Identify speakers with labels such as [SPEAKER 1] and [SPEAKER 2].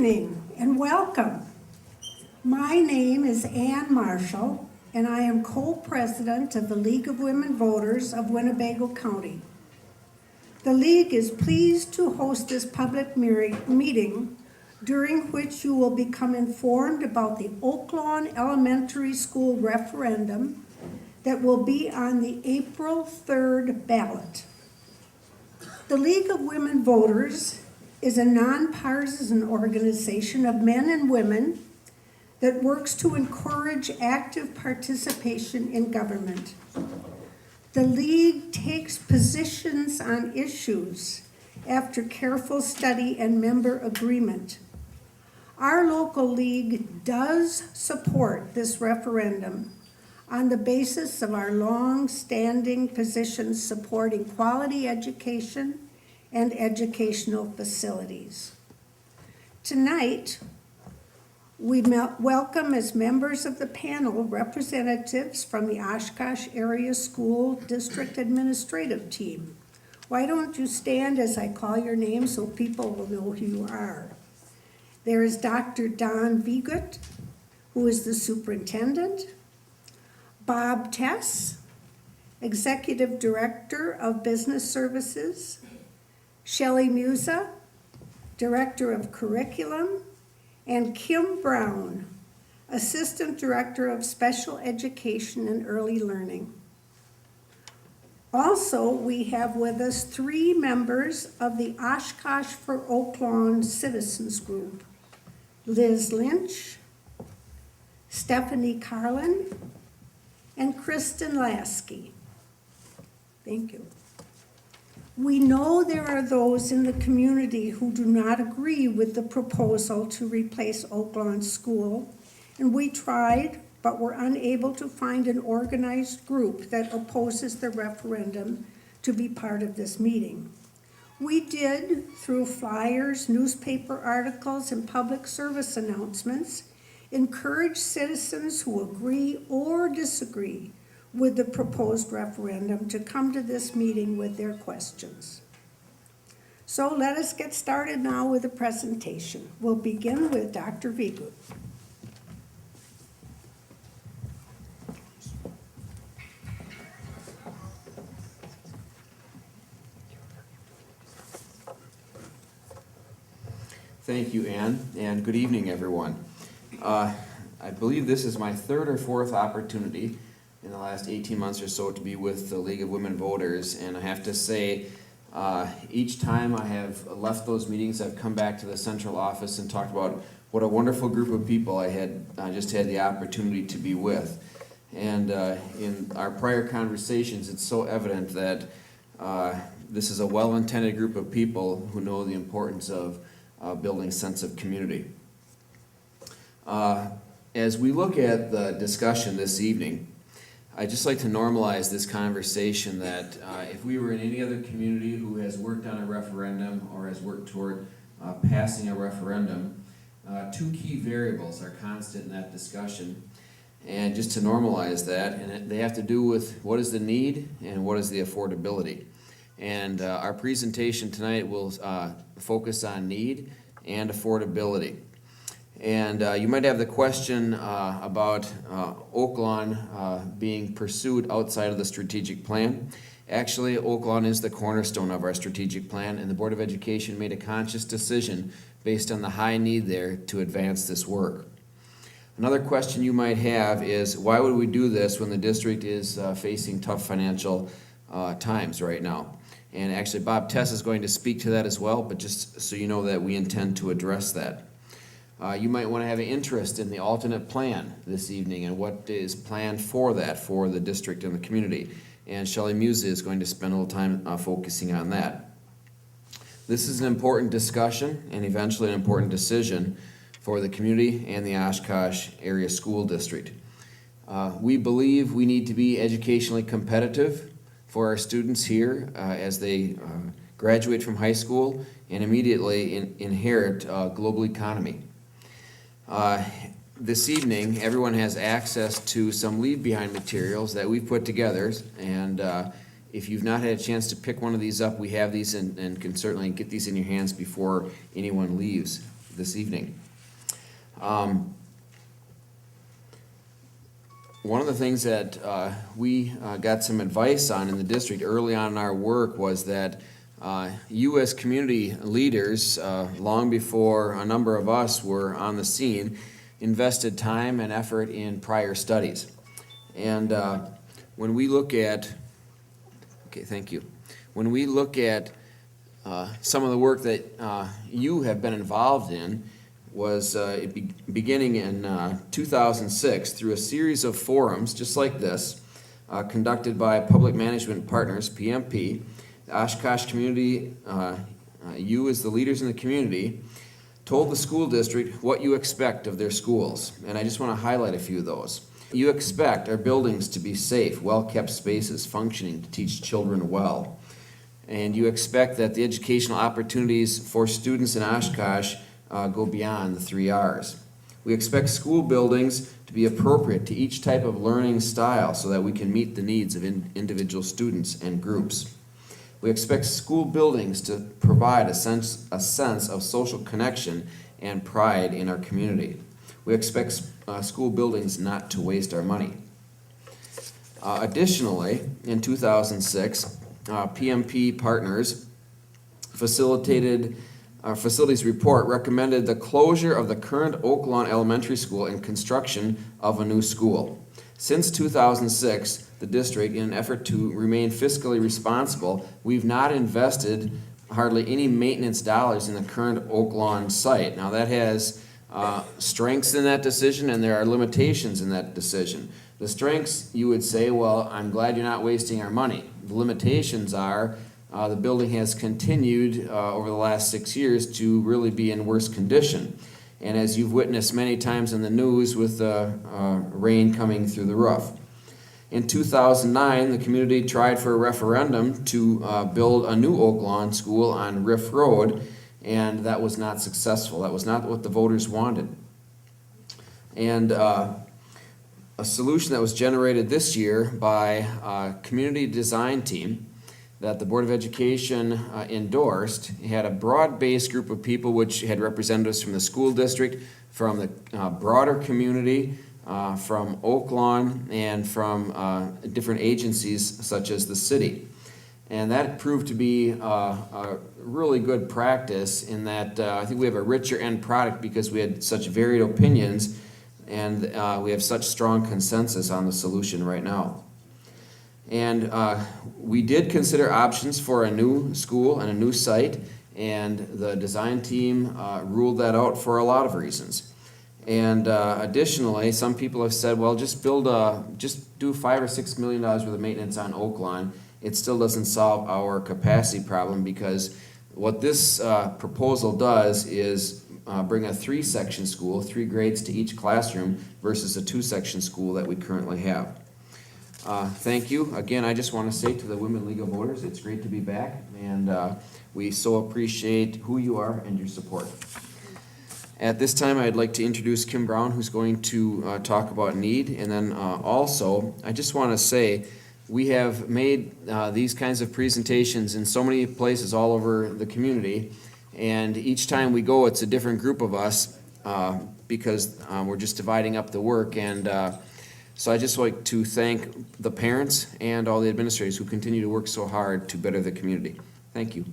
[SPEAKER 1] evening and welcome. My name is Ann Marshall and I am co-president of the League of Women Voters of Winnebago County. The League is pleased to host this public meeting during which you will become informed about the Oaklawn Elementary School referendum that will be on the April 3rd ballot. The League of Women Voters is a nonpartisan organization of men and women that works to encourage active participation in government. The League takes positions on issues after careful study and member agreement. Our local league does support this referendum on the basis of our long-standing positions supporting quality education and educational facilities. Tonight, we welcome as members of the panel representatives from the Oshkosh Area School District Administrative Team. Why don't you stand as I call your name so people will know who you are. There is Dr. Don Vigut, who is the superintendent, Bob Tess, Executive Director of Business Services, Shelley Musa, Director of Curriculum, and Kim Brown, Assistant Director of Special Education and Early Learning. Also, we have with us 3 members of the Oshkosh for Oaklawn Citizens Group, Liz Lynch, Stephanie Carlin, and Kristen Lasky. Thank you. We know there are those in the community who do not agree with the proposal to replace Oaklawn School, and we tried, but were unable to find an organized group that opposes the referendum to be part of this meeting. We did, through flyers, newspaper articles, and public service announcements, encourage citizens who agree or disagree with the proposed referendum to come to this meeting with their questions. So let us get started now with the presentation. We'll begin with Dr. Vigut.
[SPEAKER 2] Thank you, Ann, and good evening, everyone. I believe this is my 3rd or 4th opportunity in the last 18 months or so to be with the League of Women Voters, and I have to say, each time I have left those meetings, I've come back to the central office and talked about what a wonderful group of people I just had the opportunity to be with. And in our prior conversations, it's so evident that this is a well-intended group of people who know the importance of building a sense of community. As we look at the discussion this evening, I'd just like to normalize this conversation that if we were in any other community who has worked on a referendum or has worked toward passing a referendum, 2 key variables are constant in that discussion. And just to normalize that, and they have to do with what is the need and what is the affordability. And our presentation tonight will focus on need and affordability. And you might have the question about Oaklawn being pursued outside of the strategic plan. Actually, Oaklawn is the cornerstone of our strategic plan, and the Board of Education made a conscious decision based on the high need there to advance this work. Another question you might have is, why would we do this when the district is facing tough financial times right now? And actually, Bob Tess is going to speak to that as well, but just so you know that we intend to address that. You might want to have an interest in the alternate plan this evening and what is planned for that for the district and the community. And Shelley Musa is going to spend a little time focusing on that. This is an important discussion and eventually an important decision for the community and the Oshkosh Area School District. We believe we need to be educationally competitive for our students here as they graduate from high school and immediately inherit a global economy. This evening, everyone has access to some leave-behind materials that we've put together, and if you've not had a chance to pick one of these up, we have these and can certainly get these in your hands before anyone leaves this evening. One of the things that we got some advice on in the district early on in our work was that you as community leaders, long before a number of us were on the scene, invested time and effort in prior studies. And when we look at, okay, thank you. When we look at some of the work that you have been involved in, was beginning in 2006 through a series of forums just like this, conducted by Public Management Partners, PMP, the Oshkosh community, you as the leaders in the community, told the school district what you expect of their schools. And I just want to highlight a few of those. You expect our buildings to be safe, well-kept spaces, functioning to teach children well. And you expect that the educational opportunities for students in Oshkosh go beyond the 3 R's. We expect school buildings to be appropriate to each type of learning style so that we can meet the needs of individual students and groups. We expect school buildings to provide a sense of social connection and pride in our community. We expect school buildings not to waste our money. Additionally, in 2006, PMP Partners Facilities Report recommended the closure of the current Oaklawn Elementary School and construction of a new school. Since 2006, the district, in an effort to remain fiscally responsible, we've not invested hardly any maintenance dollars in the current Oaklawn site. Now that has strengths in that decision, and there are limitations in that decision. The strengths, you would say, well, I'm glad you're not wasting our money. The limitations are the building has continued over the last 6 years to really be in worse condition. And as you've witnessed many times in the news with rain coming through the roof. In 2009, the community tried for a referendum to build a new Oaklawn school on Riff Road, and that was not successful. That was not what the voters wanted. And a solution that was generated this year by a community design team that the Board of Education endorsed had a broad-based group of people which had representatives from the school district, from the broader community, from Oaklawn, and from different agencies such as the city. And that proved to be a really good practice in that I think we have a richer end product because we had such varied opinions and we have such strong consensus on the solution right now. And we did consider options for a new school and a new site, and the design team ruled that out for a lot of reasons. And additionally, some people have said, well, just do $5 or $6 million worth of maintenance on Oaklawn. It still doesn't solve our capacity problem because what this proposal does is bring a 3-section school, 3 grades to each classroom versus a 2-section school that we currently have. Thank you. Again, I just want to say to the Women League of Voters, it's great to be back, and we so appreciate who you are and your support. At this time, I'd like to introduce Kim Brown, who's going to talk about need, and then also, I just want to say, we have made these kinds of presentations in so many places all over the community, and each time we go, it's a different group of us because we're just dividing up the work, and so I just like to thank the parents and all the administrators who continue to work so hard to better the community. Thank you.